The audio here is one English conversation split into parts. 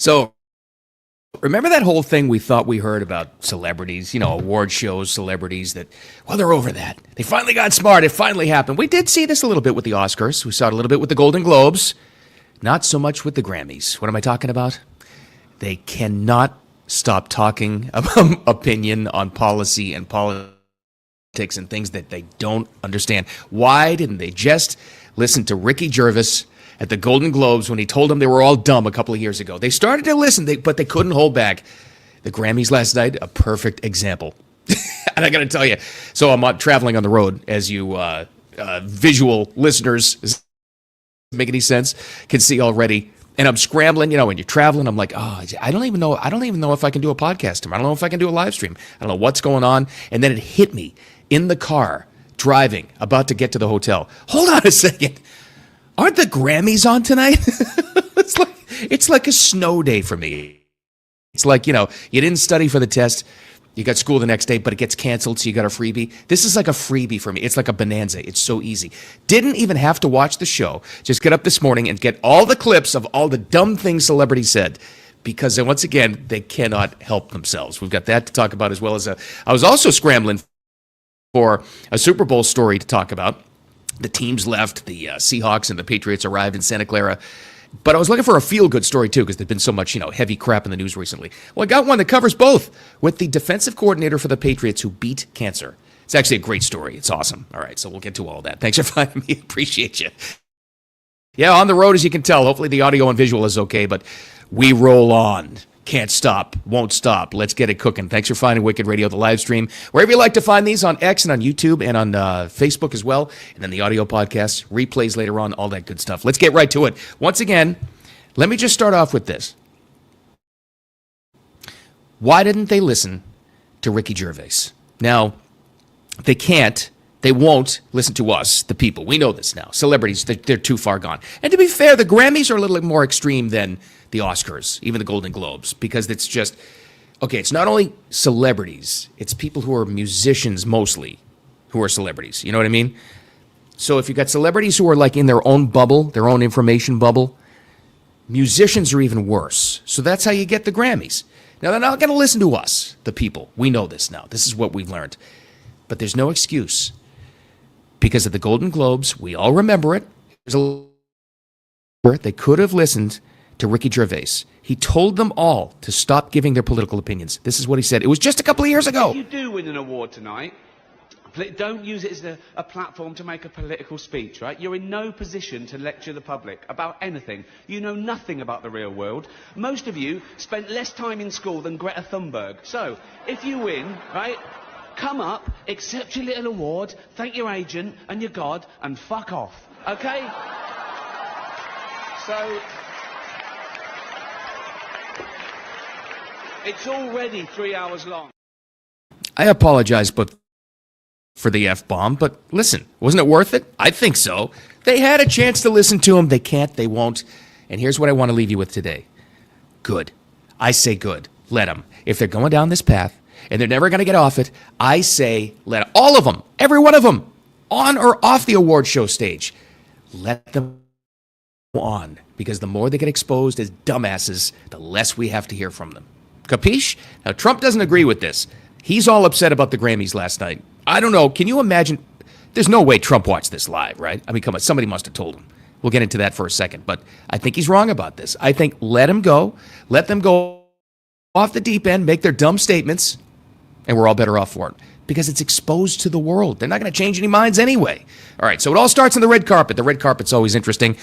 So remember that whole thing we thought we heard about celebrities, award shows, celebrities that, well, they're over that. They finally got smart. It finally happened. We did see this a little bit with the Oscars. We saw it a little bit with the Golden Globes. Not so much with the Grammys. What am I talking about? They cannot stop talking about opinion on policy and politics and things that they don't understand. Why didn't they just listen to Ricky Gervais at the Golden Globes when he told them they were all dumb a couple of years ago? They started to listen, but they couldn't hold back. The Grammys last night, a perfect example. And I got to tell you, so I'm traveling on the road, as you visual listeners, does it make any sense, can see already. And I'm scrambling, when you're traveling, I'm like, I don't even know if I can do a podcast tomorrow. I don't know if I can do a live stream. I don't know what's going on. And then it hit me in the car, driving, about to get to the hotel. Hold on a second. Aren't the Grammys on tonight? it's like a snow day for me. It's like, you didn't study for the test. You got school the next day, but it gets canceled, so you got a freebie. This is like a freebie for me. It's like a bonanza. It's so easy. Didn't even have to watch the show. Just get up this morning and get all the clips of all the dumb things celebrities said. Because then, once again, they cannot help themselves. We've got that to talk about, as well as I was also scrambling for a Super Bowl story to talk about. The teams left, the Seahawks and the Patriots arrived in Santa Clara. But I was looking for a feel-good story, too, because there's been so much, heavy crap in the news recently. Well, I got one that covers both, with the defensive coordinator for the Patriots who beat cancer. It's actually a great story. It's awesome. All right, so we'll get to all that. Thanks for finding me. Appreciate you. Yeah, on the road, as you can tell. Hopefully the audio and visual is okay, but we roll on. Can't stop, won't stop. Let's get it cooking. Thanks for finding Wicked Radio, the live stream. Wherever you like to find these, on X and on YouTube and on Facebook as well. And then the audio podcasts, replays later on, all that good stuff. Let's get right to it. Once again, let me just start off with this. Why didn't they listen to Ricky Gervais? Now, they won't listen to us, the people. We know this now. Celebrities, they're too far gone. And to be fair, the Grammys are a little bit more extreme than the Oscars, even the Golden Globes, because it's just, it's not only celebrities, it's people who are musicians mostly who are celebrities. You know what I mean? So if you've got celebrities who are like in their own bubble, their own information bubble, musicians are even worse. So that's how you get the Grammys. Now, they're not going to listen to us, the people. We know this now. This is what we've learned. But there's no excuse. Because of the Golden Globes, we all remember it. They could have listened to Ricky Gervais. He told them all to stop giving their political opinions. This is what he said. It was just a couple of years ago. If you do win an award tonight, don't use it as a platform to make a political speech, right? You're in no position to lecture the public about anything. You know nothing about the real world. Most of you spent less time in school than Greta Thunberg. So, if you win, right, come up, accept your little award, thank your agent and your God, and fuck off. Okay? So, it's already 3 hours long. I apologize for the F-bomb, but listen, wasn't it worth it? I think so. They had a chance to listen to him. They can't, they won't. And here's what I want to leave you with today. Good. I say good. Let them. If they're going down this path, and they're never going to get off it, I say let all of them, every one of them, on or off the award show stage, let them go on. Because the more they get exposed as dumbasses, the less we have to hear from them. Capiche? Now, Trump doesn't agree with this. He's all upset about the Grammys last night. I don't know. Can you imagine? There's no way Trump watched this live, right? I mean, come on. Somebody must have told him. We'll get into that for a second. But I think he's wrong about this. I think let him go. Let them go off the deep end, make their dumb statements, and we're all better off for it. Because it's exposed to the world. They're not going to change any minds anyway. All right, so it all starts on the red carpet. The red carpet's always interesting.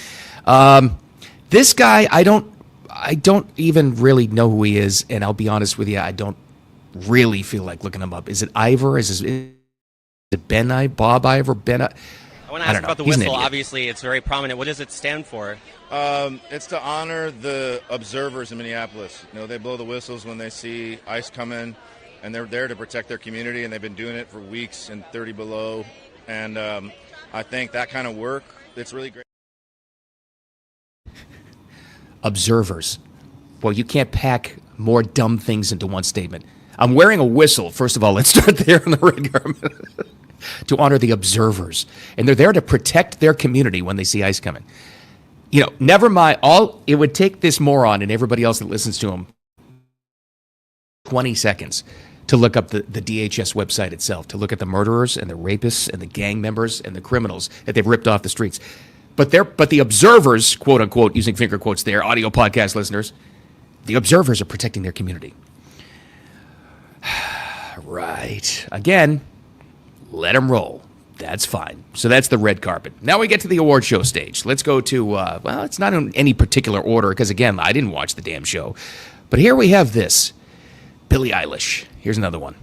This guy, I don't even really know who he is, and I'll be honest with you, I don't really feel like looking him up. Is it Ivor? Is it Ben I? Bob Ivor? Ben I? I want to ask about the whistle. Obviously, it's very prominent. What does it stand for? It's to honor the observers in Minneapolis. They blow the whistles when they see ice come in, and they're there to protect their community, and they've been doing it for weeks in 30 below. And I think that kind of work, it's really great. Observers. Well, you can't pack more dumb things into one statement. I'm wearing a whistle. First of all, let's start there on the red carpet. To honor the observers. And they're there to protect their community when they see ice coming. Never mind. It would take this moron and everybody else that listens to him 20 seconds to look up the DHS website itself, to look at the murderers and the rapists and the gang members and the criminals that they've ripped off the streets. But the observers, quote unquote, using finger quotes there, audio podcast listeners, the observers are protecting their community. Right. Again, let them roll. That's fine. So that's the red carpet. Now we get to the award show stage. Let's go to, it's not in any particular order because, again, I didn't watch the damn show. But here we have this. Billie Eilish. Here's another one.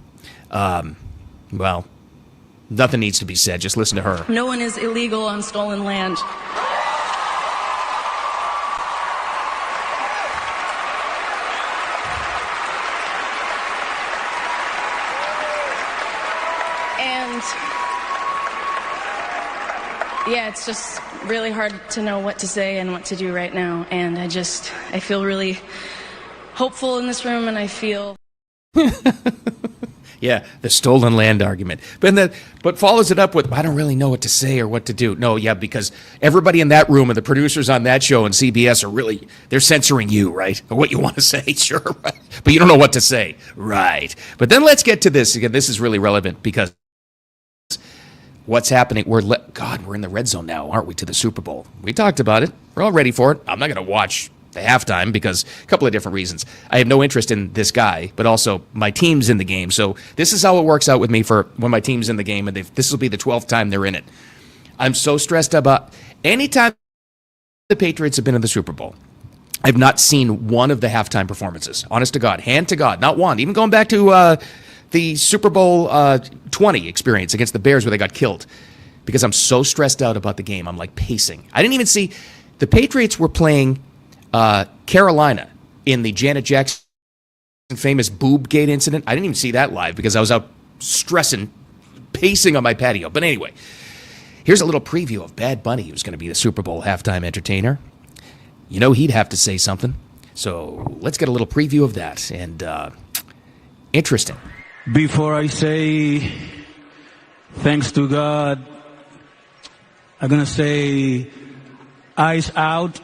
Nothing needs to be said. Just listen to her. No one is illegal on stolen land. And yeah, it's just really hard to know what to say and what to do right now. And I feel really hopeful in this room, and I feel... Yeah, the stolen land argument. But follows it up with, I don't really know what to say or what to do. No, yeah, because everybody in that room and the producers on that show and CBS they're censoring you, right? Or what you want to say, sure, right? But you don't know what to say, right? But then let's get to this. Again, this is really relevant because what's happening, we're in the red zone now, aren't we, to the Super Bowl? We talked about it. We're all ready for it. I'm not going to watch the halftime because a couple of different reasons. I have no interest in this guy, but also my team's in the game. So this is how it works out with me for when my team's in the game, and this will be the 12th time they're in it. I'm so stressed about anytime the Patriots have been in the Super Bowl. I've not seen one of the halftime performances. Honest to God, hand to God, not one. Even going back to the Super Bowl 20 experience against the Bears where they got killed, because I'm so stressed out about the game. I'm like pacing. I didn't even see the Patriots were playing Carolina in the Janet Jackson famous boob gate incident. I didn't even see that live because I was out stressing, pacing on my patio. But anyway, here's a little preview of Bad Bunny, who's going to be the Super Bowl halftime entertainer. He'd have to say something. So let's get a little preview of that. And interesting. Before I say thanks to God, I'm going to say eyes out.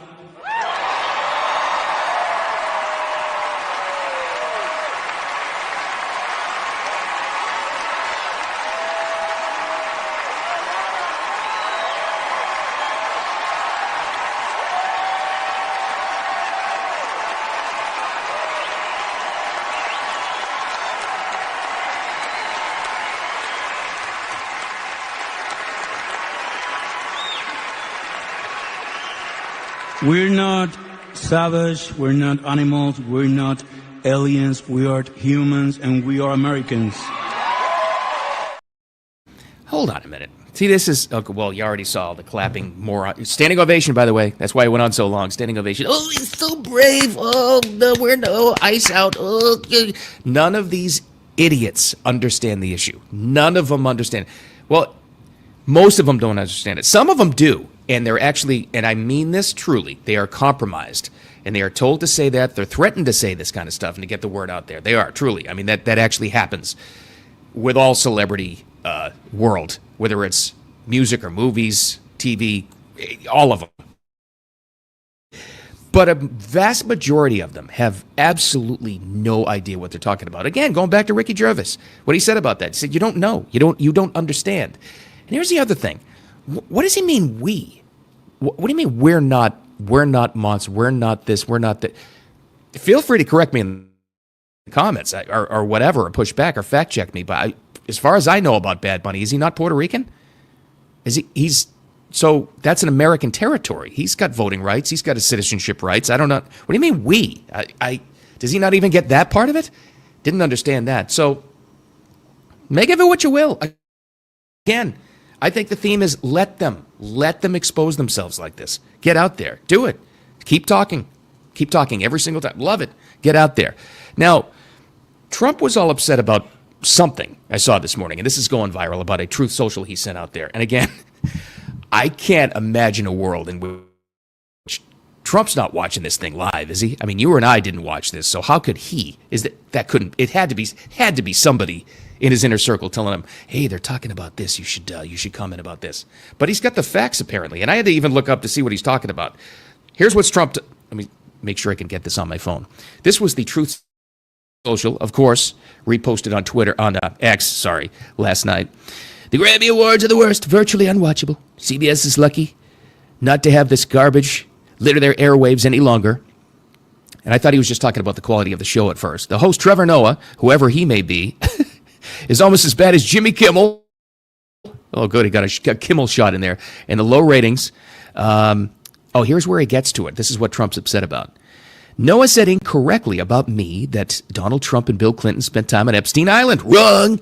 We're not savage, we're not animals, we're not aliens, we are humans, and we are Americans. Hold on a minute. See, this is, okay, well, you already saw the clapping moron. Standing ovation, by the way. That's why it went on so long. Standing ovation. Oh, he's so brave. Oh, no, we're no ice out. Oh, none of these idiots understand the issue. None of them understand. Well, most of them don't understand it. Some of them do. And they're actually, and I mean this truly, they are compromised. And they are told to say that. They're threatened to say this kind of stuff and to get the word out there. They are, truly. I mean, that actually happens with all celebrity world, whether it's music or movies, TV, all of them. But a vast majority of them have absolutely no idea what they're talking about. Again, going back to Ricky Gervais, what he said about that. He said, you don't know. You don't understand. And here's the other thing. What does he mean we? What do you mean we're not monsters? We're not this, we're not that. Feel free to correct me in the comments or whatever, or push back or fact check me. But as far as I know about Bad Bunny, is he not Puerto Rican? So that's an American territory. He's got voting rights. He's got his citizenship rights. I don't know. What do you mean we? Does he not even get that part of it? Didn't understand that. So make of it what you will. Again, I think the theme is let them expose themselves like this. Get out there. Do it. Keep talking every single time. Love it. Get out there. Now, Trump was all upset about something I saw this morning, and this is going viral, about a Truth Social he sent out there. And again, I can't imagine a world in which Trump's not watching this thing live, is he? I mean, you and I didn't watch this, so how could he? It had to be somebody in his inner circle telling him, hey, they're talking about this, you should comment about this. But he's got the facts, apparently. And I had to even look up to see what he's talking about. Here's what's Trump. Let me make sure I can get this on my phone. This was the Truth Social, of course, reposted on Twitter, on X, last night. The Grammy Awards are the worst, virtually unwatchable. CBS is lucky not to have this garbage litter their airwaves any longer. And I thought he was just talking about the quality of the show at first. The host, Trevor Noah, whoever he may be, is almost as bad as Jimmy Kimmel. Oh, good, he got a Kimmel shot in there. And the low ratings. Here's where he gets to it. This is what Trump's upset about. Noah said incorrectly about me that Donald Trump and Bill Clinton spent time on Epstein Island. Wrong!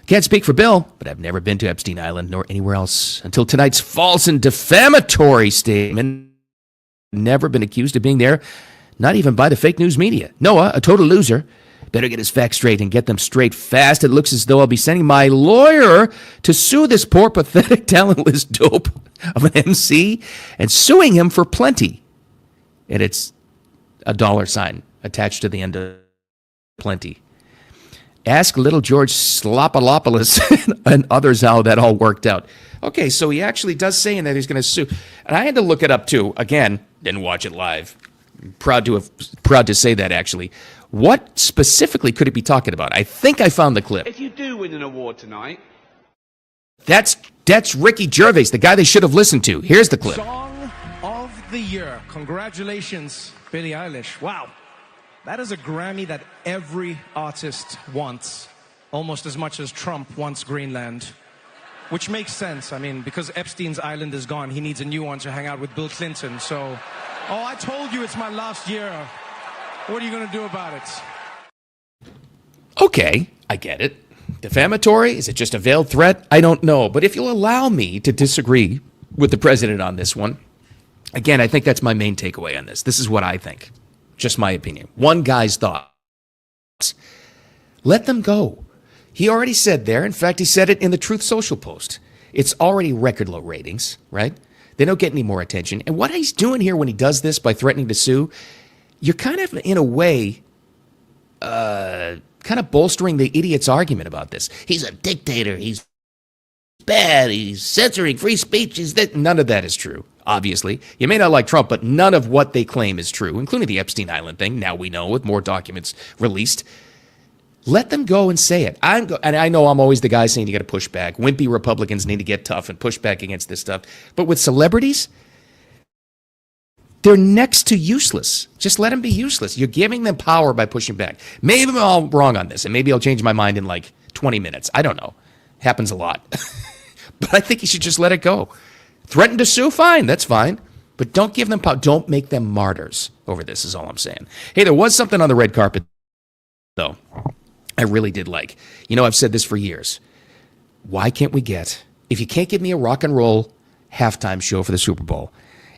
Can't speak for Bill, but I've never been to Epstein Island nor anywhere else until tonight's false and defamatory statement. Never been accused of being there, not even by the fake news media. Noah, a total loser, better get his facts straight and get them straight fast. It looks as though I'll be sending my lawyer to sue this poor, pathetic, talentless dope of an MC and suing him for plenty. And it's a $sign attached to the end of plenty. Ask little George Slopolopoulos and others how that all worked out. Okay, so he actually does say in that he's going to sue. And I had to look it up too. Again, didn't watch it live. Proud to say that, actually. What specifically could it be talking about? I think I found the clip. If you do win an award tonight... That's Ricky Gervais, the guy they should have listened to. Here's the clip. Song of the Year. Congratulations, Billie Eilish. Wow. That is a Grammy that every artist wants, almost as much as Trump wants Greenland, which makes sense. I mean, because Epstein's island is gone, he needs a new one to hang out with Bill Clinton. So, I told you it's my last year. What are you going to do about it? Okay, I get it. Defamatory? Is it just a veiled threat? I don't know. But if you'll allow me to disagree with the president on this one, again, I think that's my main takeaway on this. This is what I think. Just my opinion. One guy's thoughts. Let them go. He already said there, in fact, he said it in the Truth Social post. It's already record low ratings, right? They don't get any more attention. And what he's doing here when he does this by threatening to sue, you're kind of, in a way, kind of bolstering the idiot's argument about this. He's a dictator. He's bad. He's censoring free speech. None of that is true. Obviously, you may not like Trump, but none of what they claim is true, including the Epstein Island thing. Now we know with more documents released. Let them go and say it. And I know I'm always the guy saying you got to push back. Wimpy Republicans need to get tough and push back against this stuff. But with celebrities, they're next to useless. Just let them be useless. You're giving them power by pushing back. Maybe I'm all wrong on this, and maybe I'll change my mind in like 20 minutes. I don't know. Happens a lot. But I think you should just let it go. Threaten to sue? Fine, that's fine. But don't give them power. Don't make them martyrs over this is all I'm saying. Hey, there was something on the red carpet, though, I really did like. You know, I've said this for years. Why can't we get, if you can't give me a rock and roll halftime show for the Super Bowl,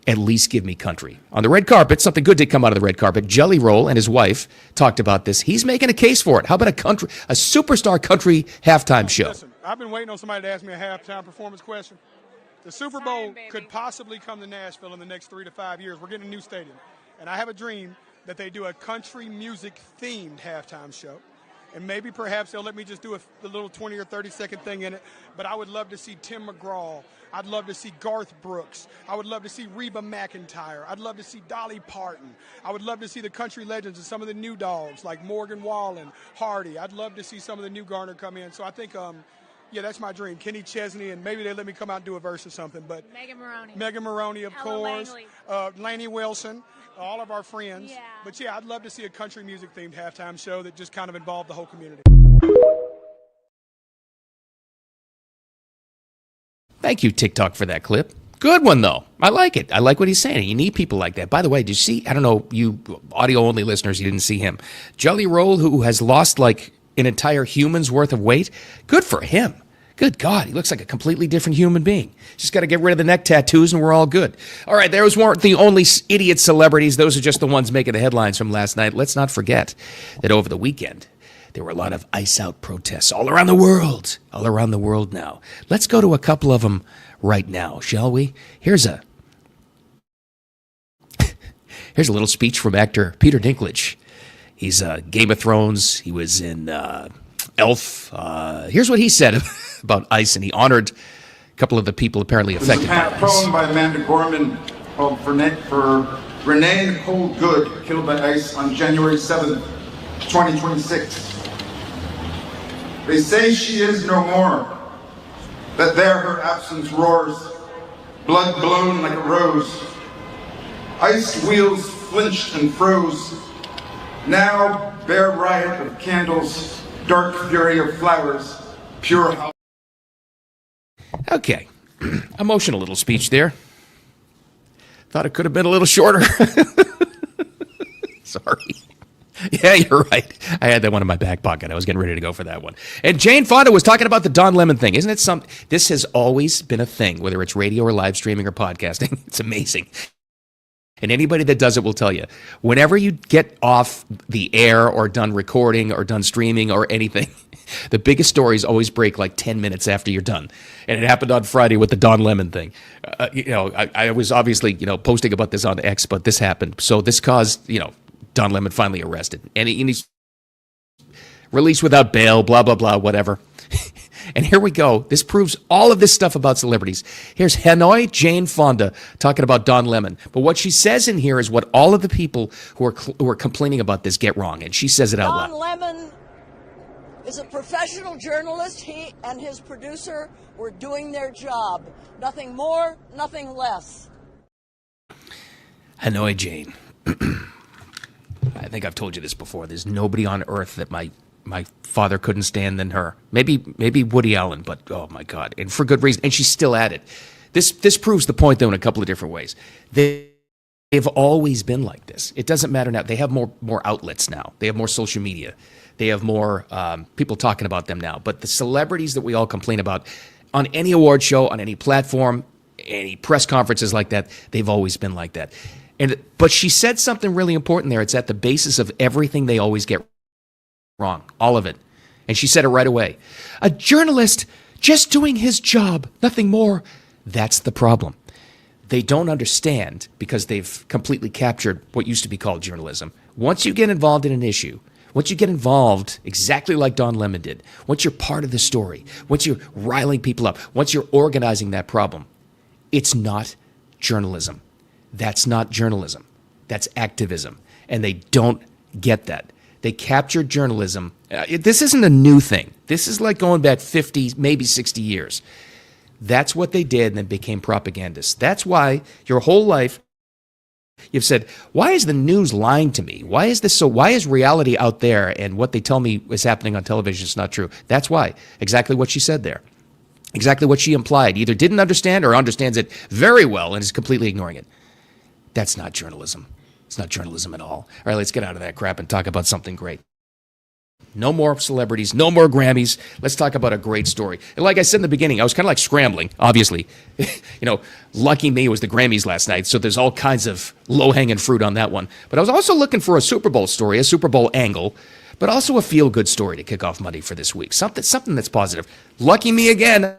at least give me country. On the red carpet, something good did come out of the red carpet. Jelly Roll and his wife talked about this. He's making a case for it. How about a superstar country halftime show? Listen, I've been waiting on somebody to ask me a halftime performance question. The Super Bowl could possibly come to Nashville in the next 3 to 5 years. We're getting a new stadium. And I have a dream that they do a country music-themed halftime show. And maybe perhaps they'll let me just do a little 20 or 30-second thing in it. But I would love to see Tim McGraw. I'd love to see Garth Brooks. I would love to see Reba McEntire. I'd love to see Dolly Parton. I would love to see the country legends and some of the new dogs like Morgan Wallen, Hardy. I'd love to see some of the new Garner come in. So I think, yeah, that's my dream. Kenny Chesney, and maybe they let me come out and do a verse or something. But Megan Maroney, of course. Lainey Wilson. All of our friends. Yeah. But yeah, I'd love to see a country music themed halftime show that just kind of involved the whole community. Thank you, TikTok, for that clip. Good one, though. I like it. I like what he's saying. You need people like that. By the way, did you see, I don't know, you audio-only listeners, you didn't see him. Jelly Roll, who has lost like an entire human's worth of weight. Good for him. Good God, he looks like a completely different human being. Just got to get rid of the neck tattoos and we're all good. All right, those weren't the only idiot celebrities. Those are just the ones making the headlines from last night. Let's not forget that over the weekend, there were a lot of ice out protests all around the world. All around the world now. Let's go to a couple of them right now, shall we? Here's a little speech from actor Peter Dinklage. He's Game of Thrones. He was in Elf. Here's what he said about ice, and he honored a couple of the people apparently affected by ice. Poem by Amanda Gorman for Renee Nicole Good, killed by ICE on January 7th, 2026. They say she is no more, that there her absence roars, blood blown like a rose. Ice wheels flinched and froze. Now, bare riot of candles, dark fury of flowers, pure house. Okay. Emotional little speech there. Thought it could have been a little shorter. Sorry. Yeah, you're right. I had that one in my back pocket. I was getting ready to go for that one. And Jane Fonda was talking about the Don Lemon thing. Isn't it something? This has always been a thing, whether it's radio or live streaming or podcasting. It's amazing. And anybody that does it will tell you, whenever you get off the air or done recording or done streaming or anything, the biggest stories always break like 10 minutes after you're done. And it happened on Friday with the Don Lemon thing. I was obviously, posting about this on X, but this happened. So this caused, Don Lemon finally arrested. And he's released without bail, blah, blah, blah, whatever. And here we go. This proves all of this stuff about celebrities. Here's Hanoi Jane Fonda talking about Don Lemon. But what she says in here is what all of the people who are complaining about this get wrong. And she says it out loud. Don Lemon is a professional journalist. He and his producer were doing their job. Nothing more, nothing less. Hanoi Jane. I think I've told you this before. There's nobody on earth that my father couldn't stand than her. Maybe Woody Allen, but oh my God. And for good reason. And she's still at it. This proves the point, though, in a couple of different ways. They've always been like this. It doesn't matter now. They have more outlets now. They have more social media. They have more people talking about them now. But the celebrities that we all complain about on any award show, on any platform, any press conferences like that, they've always been like that. But she said something really important there. It's at the basis of everything they always get wrong, all of it. And she said it right away. A journalist just doing his job, nothing more. That's the problem. They don't understand because they've completely captured what used to be called journalism. Once you get involved in an issue, once you get involved exactly like Don Lemon did, once you're part of the story, once you're riling people up, once you're organizing that problem, it's not journalism. That's not journalism. That's activism. And they don't get that. They captured journalism. This isn't a new thing. This is like going back 50, maybe 60 years. That's what they did and then became propagandists. That's why your whole life you've said, why is the news lying to me? Why is this so? Why is reality out there and what they tell me is happening on television is not true? That's why. Exactly what she said there. Exactly what she implied. Either didn't understand or understands it very well and is completely ignoring it. That's not journalism. It's not journalism at all. All right, let's get out of that crap and talk about something great. No more celebrities, no more Grammys. Let's talk about a great story. And like I said in the beginning, I was kind of like scrambling, obviously. Lucky me, it was the Grammys last night, so there's all kinds of low-hanging fruit on that one. But I was also looking for a Super Bowl story, a Super Bowl angle, but also a feel-good story to kick off Monday for this week. Something that's positive. Lucky me again.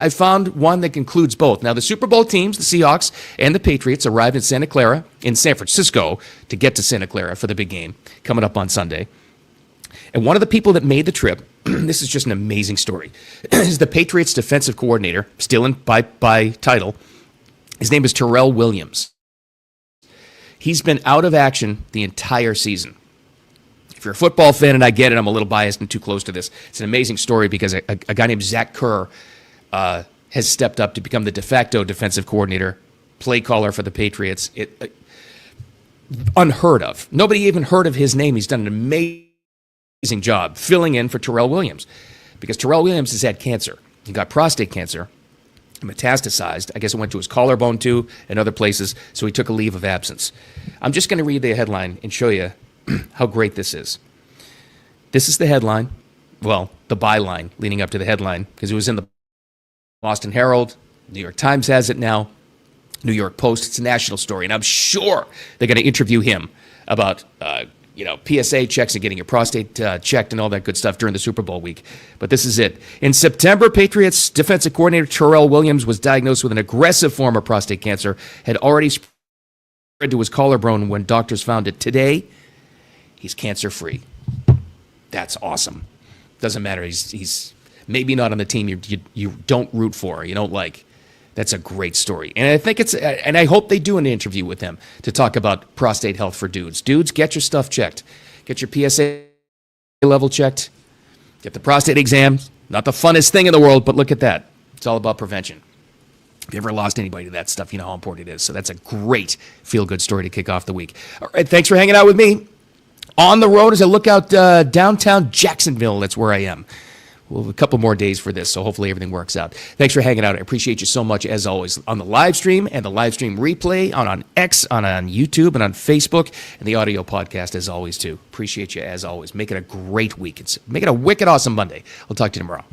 I found one that includes both. Now, the Super Bowl teams, the Seahawks and the Patriots, arrived in San Francisco, to get to Santa Clara for the big game coming up on Sunday. And one of the people that made the trip, this is just an amazing story, is the Patriots defensive coordinator, still in by title. His name is Terrell Williams. He's been out of action the entire season. If you're a football fan, and I get it, I'm a little biased and too close to this. It's an amazing story because a guy named Zach Kerr has stepped up to become the de facto defensive coordinator, play caller for the Patriots. Unheard of. Nobody even heard of his name. He's done an amazing job filling in for Terrell Williams because Terrell Williams has had cancer. He got prostate cancer, metastasized. I guess it went to his collarbone too and other places, so he took a leave of absence. I'm just going to read the headline and show you how great this is. This is the headline, well, the byline leading up to the headline because it was in the Boston Herald, New York Times has it now, New York Post. It's a national story, and I'm sure they're going to interview him about PSA checks and getting your prostate checked and all that good stuff during the Super Bowl week. But this is it. In September, Patriots defensive coordinator Terrell Williams was diagnosed with an aggressive form of prostate cancer, had already spread to his collarbone when doctors found it. Today, he's cancer-free. That's awesome. Doesn't matter. He's maybe not on the team you don't root for, you don't like. That's a great story. And I think and I hope they do an interview with him to talk about prostate health for dudes. Dudes, get your stuff checked. Get your PSA level checked. Get the prostate exam. Not the funnest thing in the world, but look at that. It's all about prevention. If you ever lost anybody to that stuff, you know how important it is. So that's a great feel-good story to kick off the week. All right, thanks for hanging out with me. On the road as I look out downtown Jacksonville, that's where I am. We'll have a couple more days for this, so hopefully everything works out. Thanks for hanging out. I appreciate you so much, as always, on the live stream and the live stream replay, on X, on YouTube, and on Facebook, and the audio podcast, as always, too. Appreciate you, as always. Make it a great week. Make it a wicked awesome Monday. I'll talk to you tomorrow.